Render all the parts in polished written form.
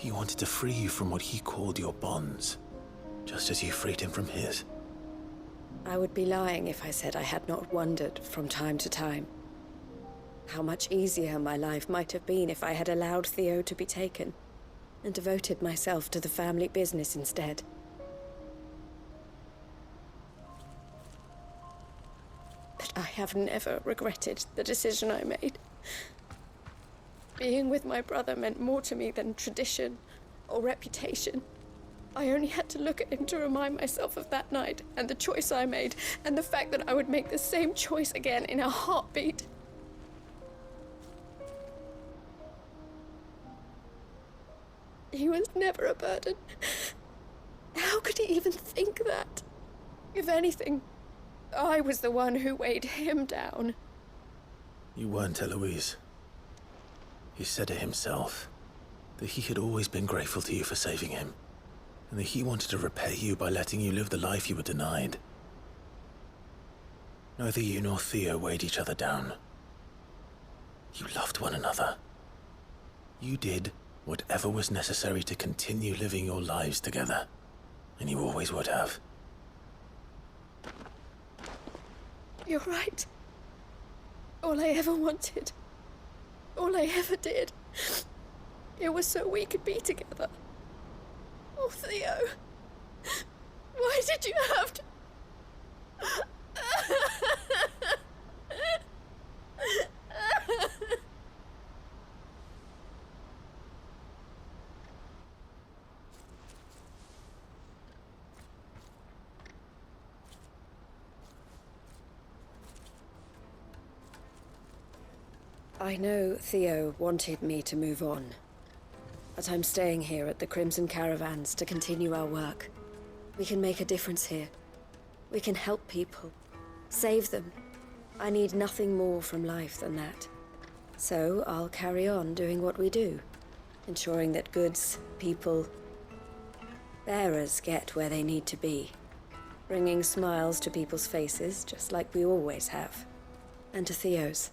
He wanted to free you from what he called your bonds, just as you freed him from his. I would be lying if I said I had not wondered from time to time how much easier my life might have been if I had allowed Theo to be taken and devoted myself to the family business instead. But I have never regretted the decision I made. Being with my brother meant more to me than tradition or reputation. I only had to look at him to remind myself of that night and the choice I made, and the fact that I would make the same choice again in a heartbeat. He was never a burden. How could he even think that? If anything, I was the one who weighed him down. You weren't, Eloise. He said it himself, that he had always been grateful to you for saving him, and that he wanted to repay you by letting you live the life you were denied. Neither you nor Theo weighed each other down. You loved one another. You did whatever was necessary to continue living your lives together, and you always would have. You're right. All I ever wanted, all I ever did, it was so we could be together. Oh, Theo, why did you have to... I know Theo wanted me to move on, but I'm staying here at the Crimson Caravans to continue our work. We can make a difference here. We can help people, save them. I need nothing more from life than that. So I'll carry on doing what we do, ensuring that goods, people, bearers get where they need to be, bringing smiles to people's faces just like we always have, and to Theo's,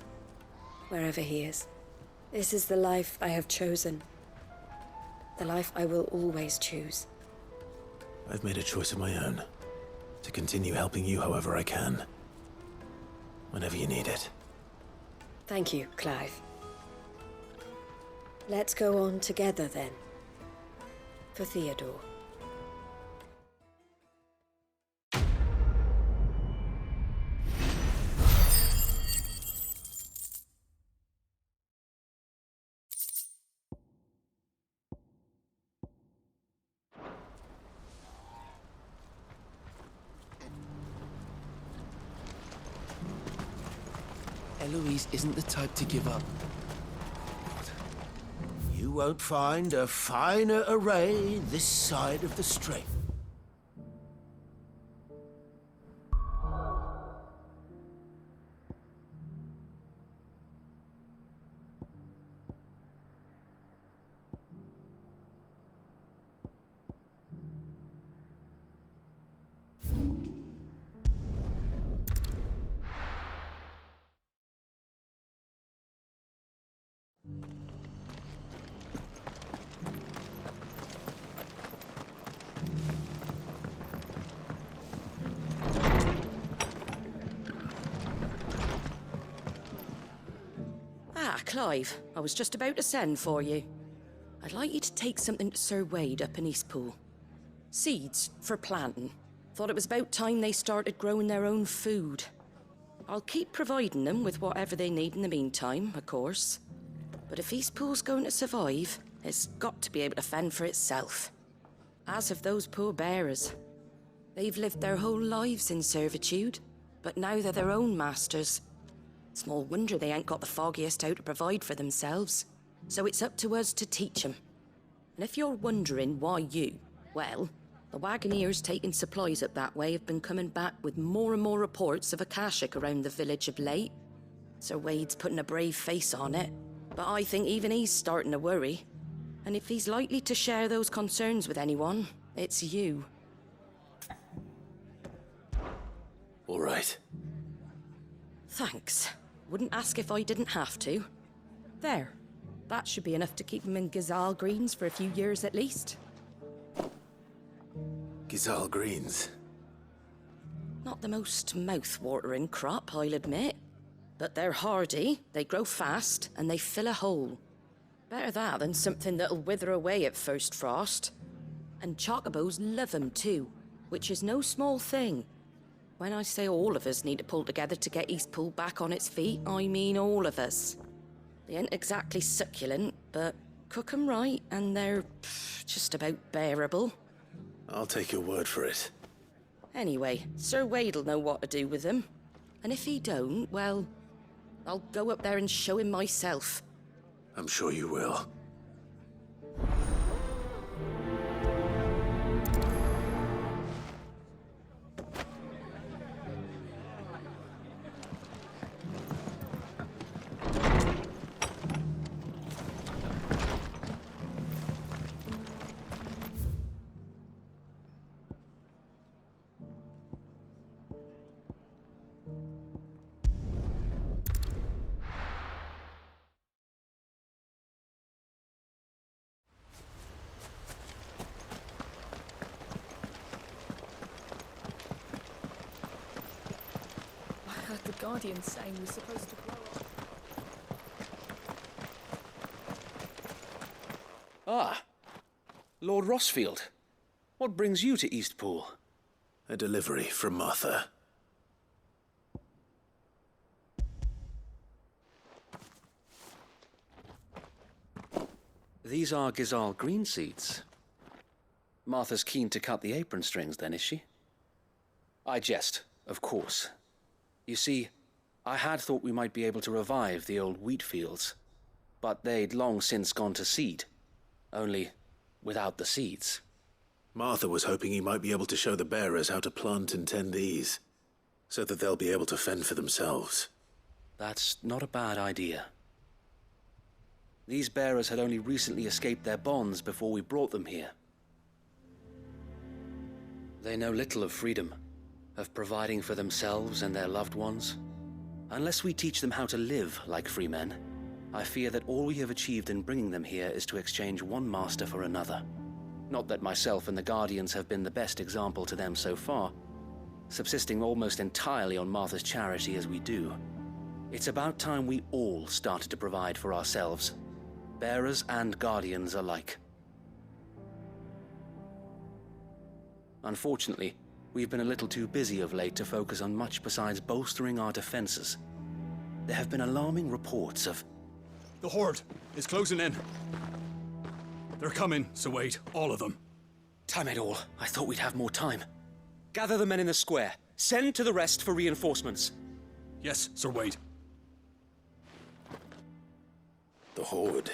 wherever he is. This is the life I have chosen. The life I will always choose. I've made a choice of my own, to continue helping you however I can, whenever you need it. Thank you, Clive. Let's go on together then, for Theodore. Eloise isn't the type to give up. You won't find a finer array this side of the strait. Clive, I was just about to send for you. I'd like you to take something to Sir Wade up in Eastpool. Seeds for planting. Thought it was about time they started growing their own food. I'll keep providing them with whatever they need in the meantime, of course. But if Eastpool's going to survive, it's got to be able to fend for itself. As have those poor bearers. They've lived their whole lives in servitude, but now they're their own masters. Small wonder they ain't got the foggiest how to provide for themselves. So it's up to us to teach them. And if you're wondering why you, well, the Wagoneers taking supplies up that way have been coming back with more and more reports of Akashic around the village of late. Sir Wade's putting a brave face on it, but I think even he's starting to worry. And if he's likely to share those concerns with anyone, it's you. All right. Thanks. Wouldn't ask if I didn't have to. There. That should be enough to keep them in Gazal Greens for a few years at least. Gazal Greens. Not the most mouth-watering crop, I'll admit. But they're hardy, they grow fast, and they fill a hole. Better that than something that'll wither away at first frost. And chocobos love 'em too, which is no small thing. When I say all of us need to pull together to get Eastpool back on its feet, I mean all of us. They ain't exactly succulent, but cook 'em right, and they're just about bearable. I'll take your word for it. Anyway, Sir Wade'll know what to do with them. And if he don't, well, I'll go up there and show him myself. I'm sure you will. I heard the Guardian saying we're supposed to grow up. Ah, Lord Rossfield. What brings you to Eastpool? A delivery from Martha. These are Gazal green seeds. Martha's keen to cut the apron strings, then, is she? I jest, of course. You see, I had thought we might be able to revive the old wheat fields, but they'd long since gone to seed, only without the seeds. Martha was hoping he might be able to show the bearers how to plant and tend these, so that they'll be able to fend for themselves. That's not a bad idea. These bearers had only recently escaped their bonds before we brought them here. They know little of freedom, of providing for themselves and their loved ones. Unless we teach them how to live like free men, I fear that all we have achieved in bringing them here is to exchange one master for another. Not that myself and the Guardians have been the best example to them so far, subsisting almost entirely on Martha's charity as we do. It's about time we all started to provide for ourselves, bearers and Guardians alike. Unfortunately, we've been a little too busy of late to focus on much besides bolstering our defenses. There have been alarming reports of... The Horde is closing in. They're coming, so wait, all of them. Damn it all, I thought we'd have more time. Gather the men in the square. Send to the rest for reinforcements. Yes, Sir Wade. The Horde.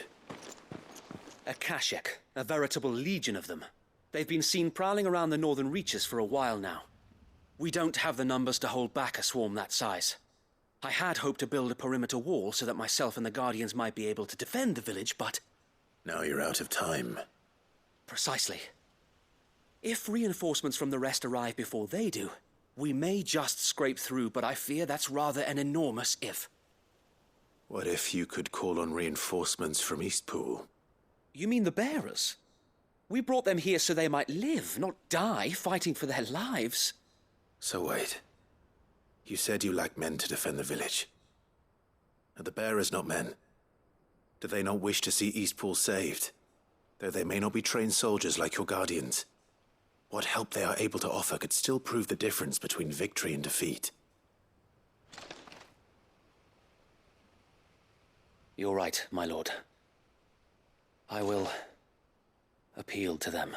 A Kashek, a veritable legion of them. They've been seen prowling around the northern reaches for a while now. We don't have the numbers to hold back a swarm that size. I had hoped to build a perimeter wall so that myself and the Guardians might be able to defend the village, but... Now you're out of time. Precisely. If reinforcements from the rest arrive before they do, we may just scrape through, but I fear that's rather an enormous if. What if you could call on reinforcements from Eastpool? You mean the bearers? We brought them here so they might live, not die fighting for their lives. So wait. You said you lack men to defend the village. Are the bearers not men? Do they not wish to see Eastpool saved? Though they may not be trained soldiers like your Guardians. What help they are able to offer could still prove the difference between victory and defeat. You're right, my lord. I will appeal to them.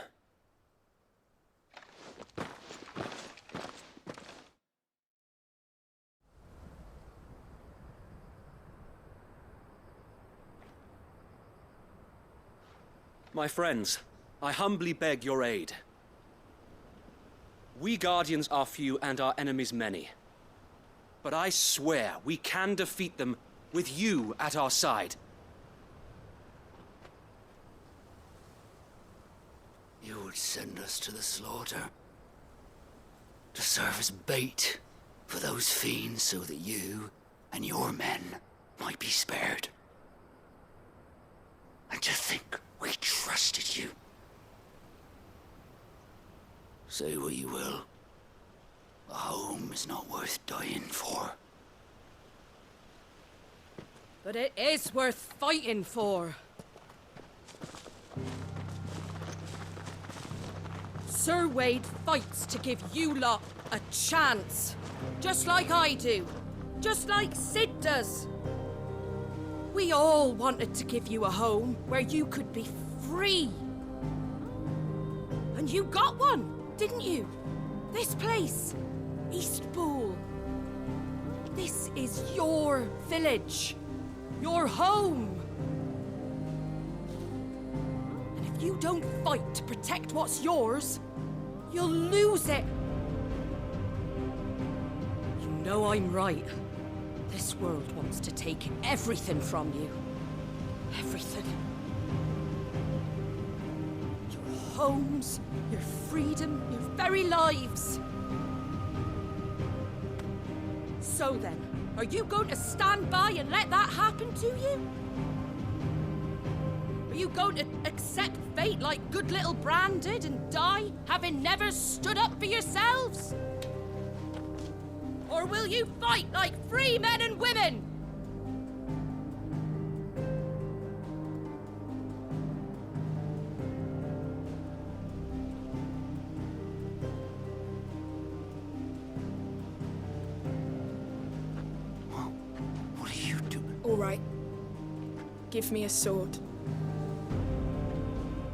My friends, I humbly beg your aid. We Guardians are few and our enemies many. But I swear we can defeat them with you at our side. You would send us to the slaughter, to serve as bait for those fiends so that you and your men might be spared. And to think we trusted you. Say what you will. A home is not worth dying for. But it is worth fighting for. Sir Wade fights to give you lot a chance. Just like I do. Just like Sid does. We all wanted to give you a home where you could be free. And you got one, didn't you? This place, Eastpool. This is your village. Your home. And if you don't fight to protect what's yours, you'll lose it. You know I'm right. This world wants to take everything from you. Everything. Your homes, your freedom, your very lives. So then, are you going to stand by and let that happen to you? Are you going to accept fate like good little Bran did and die, having never stood up for yourselves? Or will you fight like free men and women? What are you doing? All right. Give me a sword.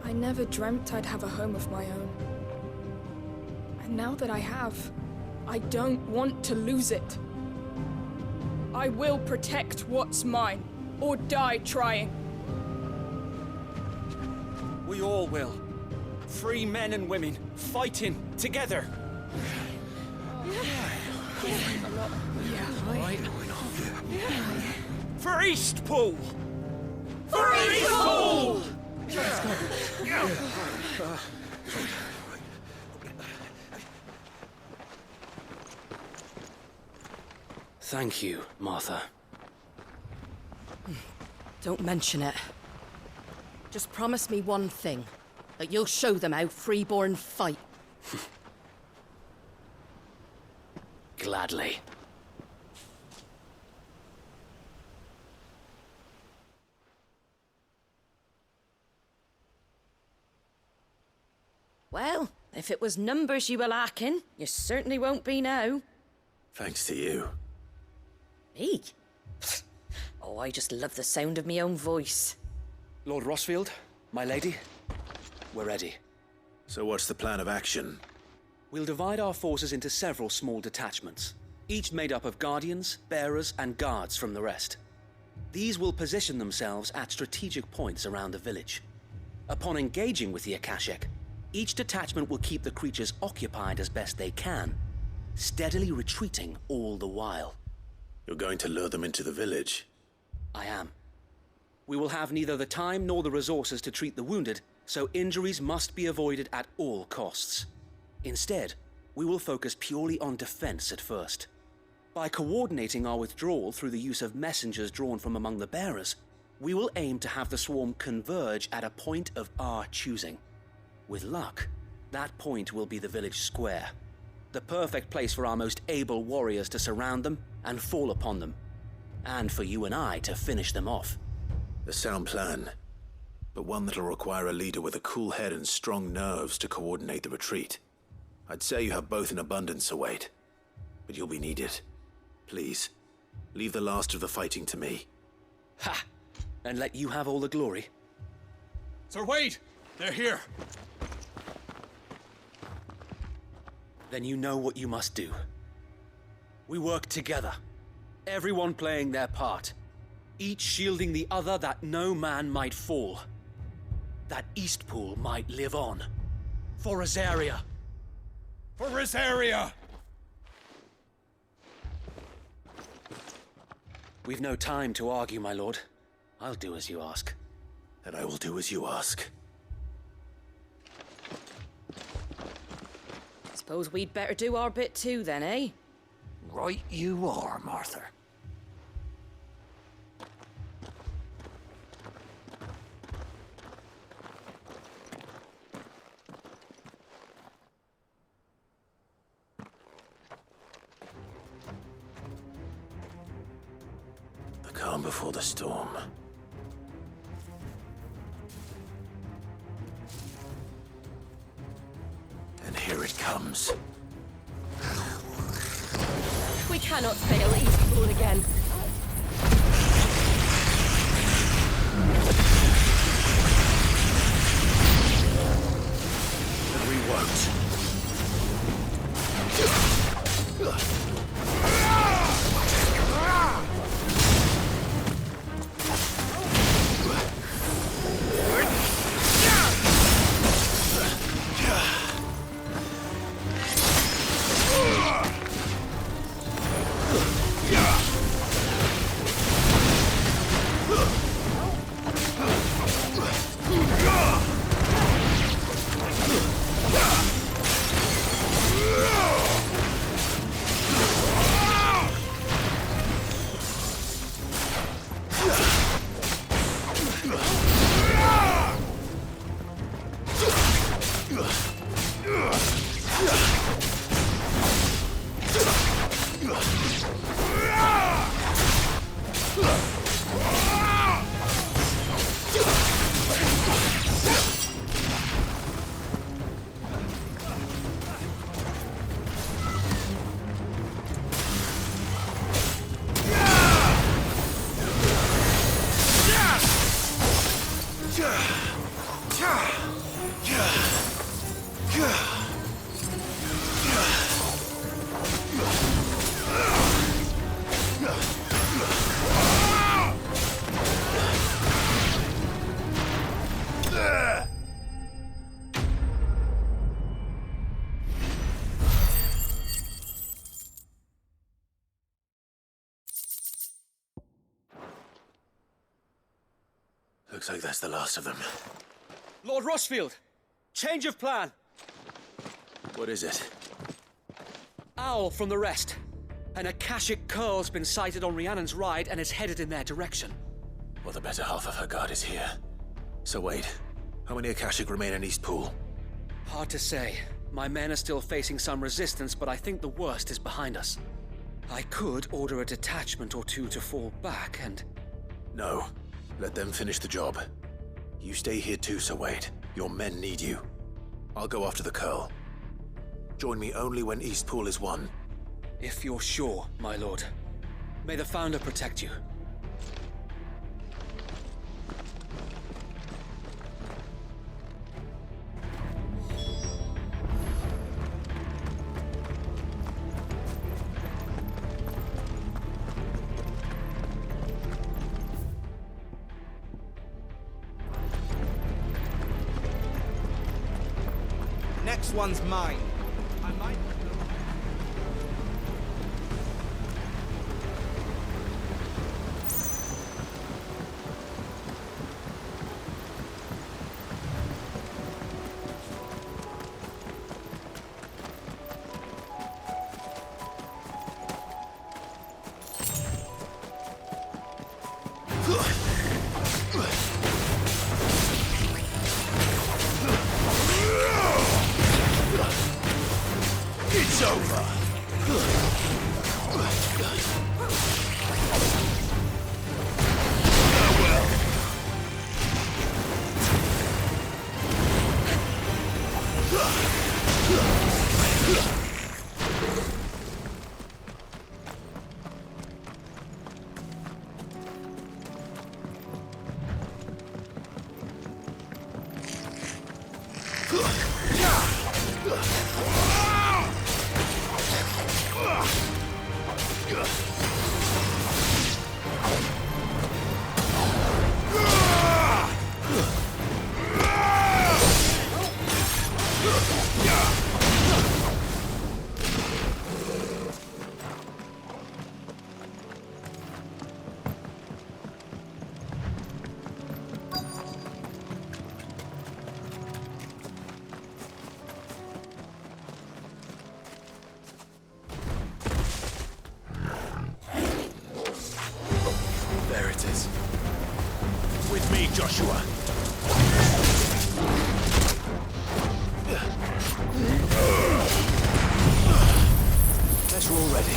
I never dreamt I'd have a home of my own. And now that I have, I don't want to lose it. I will protect what's mine, or die trying. We all will. Free men and women, fighting together. For Eastpool! For Eastpool! Thank you, Martha. Don't mention it. Just promise me one thing. That you'll show them how freeborn fight. Gladly. Well, if it was numbers you were lacking, you certainly won't be now. Thanks to you. Me? Oh, I just love the sound of my own voice. Lord Rossfield, my lady, we're ready. So what's the plan of action? We'll divide our forces into several small detachments, each made up of guardians, bearers, and guards from the rest. These will position themselves at strategic points around the village. Upon engaging with the Akashic, each detachment will keep the creatures occupied as best they can, steadily retreating all the while. You're going to lure them into the village? I am. We will have neither the time nor the resources to treat the wounded, so injuries must be avoided at all costs. Instead, we will focus purely on defense at first. By coordinating our withdrawal through the use of messengers drawn from among the bearers, we will aim to have the swarm converge at a point of our choosing. With luck, that point will be the village square, the perfect place for our most able warriors to surround them and fall upon them, and for you and I to finish them off. A sound plan, but one that'll require a leader with a cool head and strong nerves to coordinate the retreat. I'd say you have both in abundance, Sir Wade, but you'll be needed. Please, leave the last of the fighting to me. Ha! And let you have all the glory. Sir Wade! They're here! Then you know what you must do. We work together, everyone playing their part, each shielding the other that no man might fall, that Eastpool might live on. For Rosaria! For Rosaria! We've no time to argue, my lord. I'll do as you ask. And I will do as you ask. Suppose we'd better do our bit too then, eh? Right you are, Martha. before the storm. And here it comes. We cannot fail Eastpool again. And we won't. Looks like that's the last of them. Lord Rossfield! Change of plan! What is it? Owl from the rest. An Akashic curl's been sighted on Rhiannon's ride and is headed in their direction. Well, the better half of her guard is here. So wait, how many Akashic remain in Eastpool? Hard to say. My men are still facing some resistance, but I think the worst is behind us. I could order a detachment or two to fall back and... No. Let them finish the job. You stay here too, Sir Wade. Your men need you. I'll go after the Curl. Join me only when Eastpool is won. If you're sure, my lord. May the Founder protect you. Next one's mine. I might... It's over! There it is. With me, Joshua. Guess we're all ready.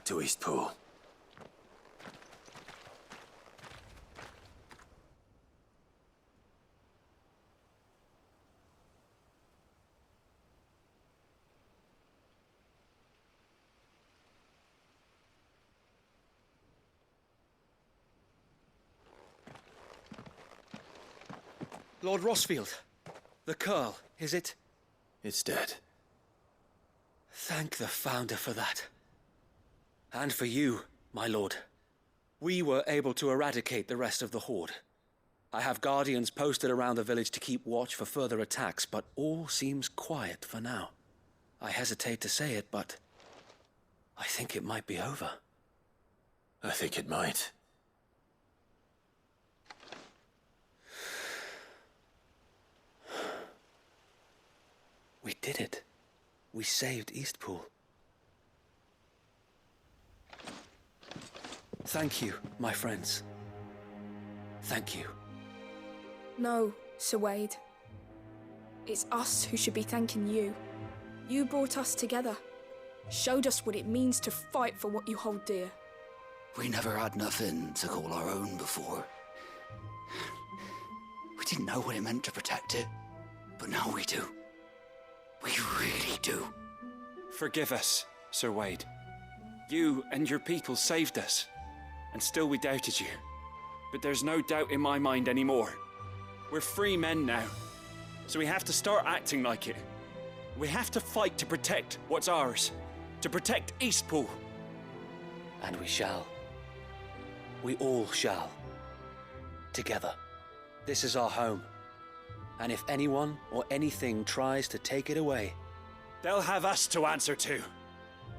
back to Eastpool. Lord Rossfield, the Curl, is it? It's dead. Thank the Founder for that. And for you, my lord. We were able to eradicate the rest of the Horde. I have guardians posted around the village to keep watch for further attacks, but all seems quiet for now. I hesitate to say it, but I think it might be over. I think it might. We did it. We saved Eastpool. Thank you, my friends. Thank you. No, Sir Wade. It's us who should be thanking you. You brought us together. Showed us what it means to fight for what you hold dear. We never had nothing to call our own before. We didn't know what it meant to protect it, but now we do. We really do. Forgive us, Sir Wade. You and your people saved us, and still we doubted you. But there's no doubt in my mind anymore. We're free men now, so we have to start acting like it. We have to fight to protect what's ours, to protect Eastpool. And we shall. We all shall. Together. This is our home. And if anyone or anything tries to take it away, they'll have us to answer to.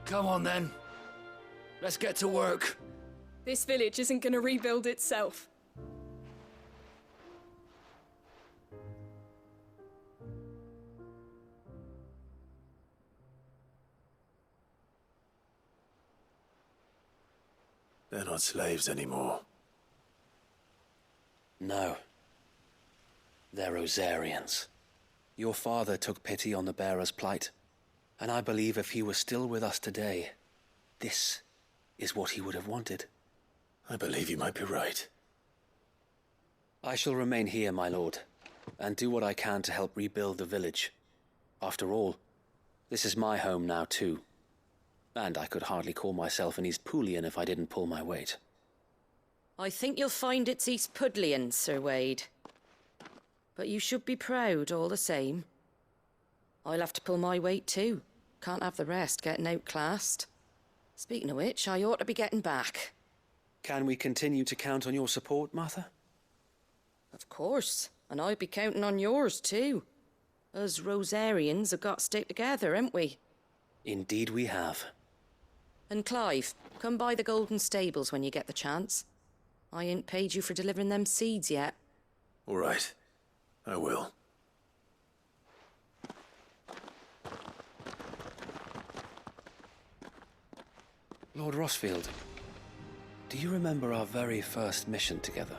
Come on then. Let's get to work. This village isn't gonna rebuild itself. They're not slaves anymore. no. They're Rosarians. Your father took pity on the bearer's plight, and I believe if he were still with us today, this is what he would have wanted. I believe you might be right. I shall remain here, my lord, and do what I can to help rebuild the village. After all, this is my home now too, and I could hardly call myself an Eastpoolian if I didn't pull my weight. I think you'll find it's East Pudlian, Sir Wade. But you should be proud all the same. I'll have to pull my weight too. Can't have the rest getting outclassed. Speaking of which, I ought to be getting back. Can we continue to count on your support, Martha? Of course, and I'll be counting on yours too. Us Rosarians have got to stick together, haven't we? Indeed we have. And Clive, come by the Golden Stables when you get the chance. I ain't paid you for delivering them seeds yet. All right. I will. Lord Rossfield, do you remember our very first mission together?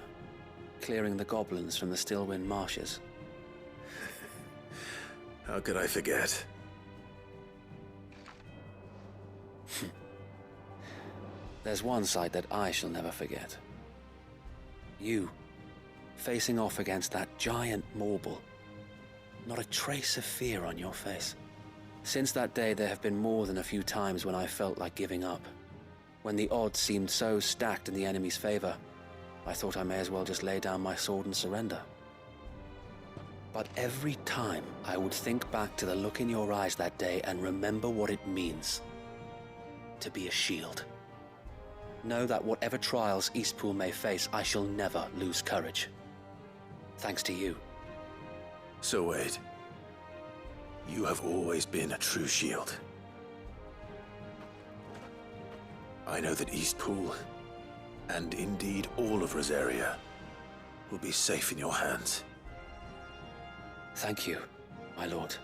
Clearing the goblins from the Stillwind marshes? How could I forget? There's one sight that I shall never forget. You, facing off against that giant Morble. Not a trace of fear on your face. Since that day, there have been more than a few times when I felt like giving up. When the odds seemed so stacked in the enemy's favor, I thought I may as well just lay down my sword and surrender. But every time I would think back to the look in your eyes that day and remember what it means to be a shield. Know that whatever trials Eastpool may face, I shall never lose courage. Thanks to you. So Wade, you have always been a true shield. I know that Eastpool, and indeed all of Rosaria, will be safe in your hands. Thank you, my lord.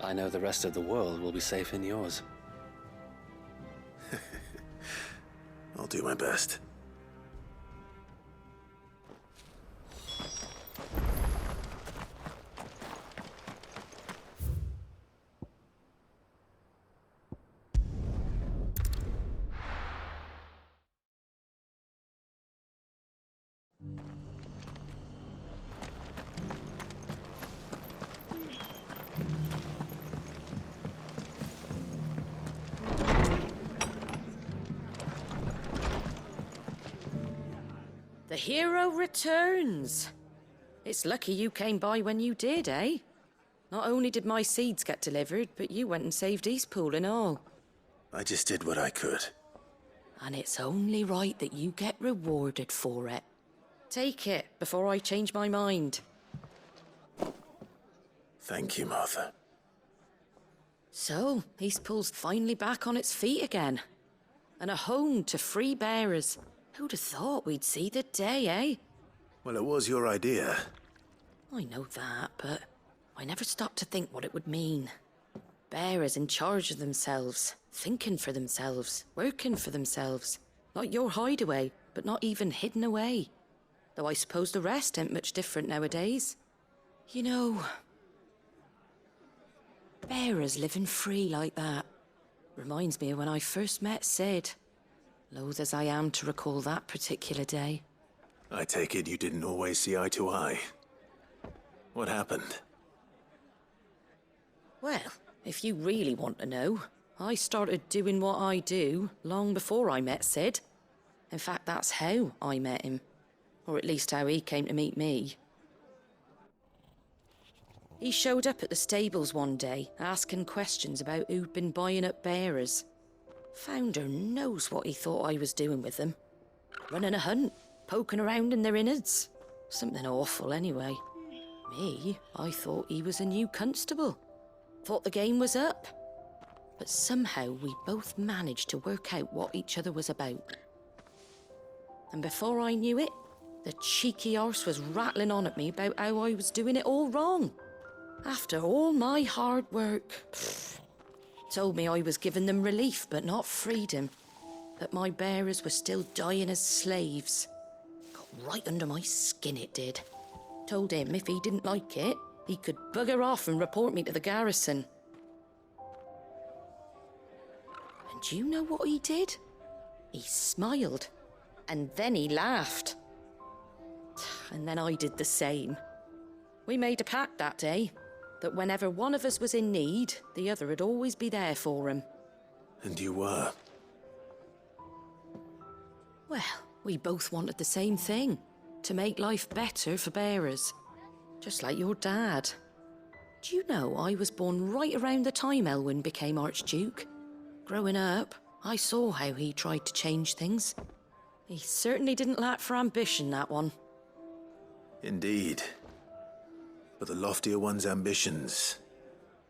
I know the rest of the world will be safe in yours. I'll do my best. The hero returns. It's lucky you came by when you did, eh? Not only did my seeds get delivered, but you went and saved Eastpool and all. I just did what I could. And it's only right that you get rewarded for it. Take it before I change my mind. Thank you, Martha. So, Eastpool's finally back on its feet again. And a home to free bearers. Who'd have thought we'd see the day, eh? Well, it was your idea. I know that, but I never stopped to think what it would mean. Bearers in charge of themselves, thinking for themselves, working for themselves. Like your hideaway, but not even hidden away. Though I suppose the rest ain't much different nowadays. You know, bearers living free like that reminds me of when I first met Sid. Loath as I am to recall that particular day. I take it you didn't always see eye to eye. What happened? Well, if you really want to know, I started doing what I do long before I met Sid. In fact, that's how I met him. Or at least how he came to meet me. He showed up at the stables one day, asking questions about who'd been buying up bearers. Founder knows what he thought I was doing with them. Running a hunt, poking around in their innards. Something awful anyway. Me, I thought he was a new constable. Thought the game was up. But somehow we both managed to work out what each other was about. And before I knew it, the cheeky arse was rattling on at me about how I was doing it all wrong. After all my hard work. Told me I was giving them relief, but not freedom. That my bearers were still dying as slaves. Got right under my skin, it did. Told him if he didn't like it, he could bugger off and report me to the garrison. And do you know what he did? He smiled. And then he laughed. And then I did the same. We made a pact that day, that whenever one of us was in need, the other would always be there for him. And you were? Well, we both wanted the same thing. To make life better for bearers. Just like your dad. Do you know I was born right around the time Elwyn became Archduke? Growing up, I saw how he tried to change things. He certainly didn't lack for ambition, that one. Indeed. But the loftier one's ambitions,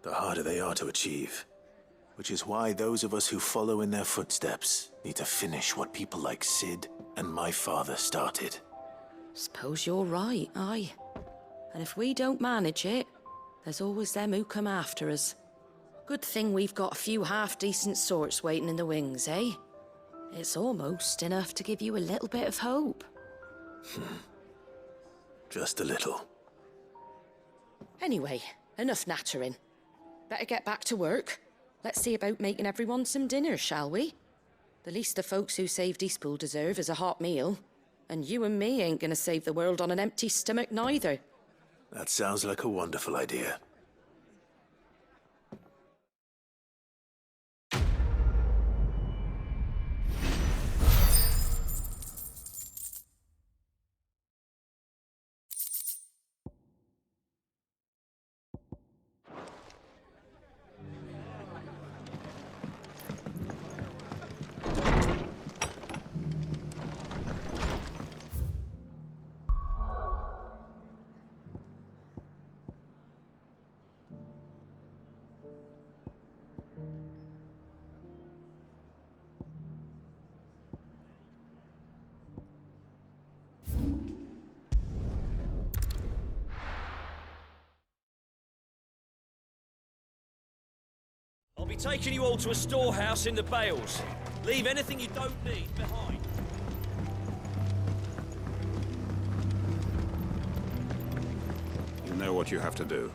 the harder they are to achieve. Which is why those of us who follow in their footsteps need to finish what people like Sid and my father started. Suppose you're right, aye. And if we don't manage it, there's always them who come after us. Good thing we've got a few half-decent sorts waiting in the wings, eh? It's almost enough to give you a little bit of hope. Just a little. Anyway, enough nattering. Better get back to work. Let's see about making everyone some dinner, shall we? The least the folks who saved Eastpool deserve is a hot meal. And you and me ain't gonna save the world on an empty stomach neither. That sounds like a wonderful idea. I'll be taking you all to a storehouse in the Bales. Leave anything you don't need behind. You know what you have to do.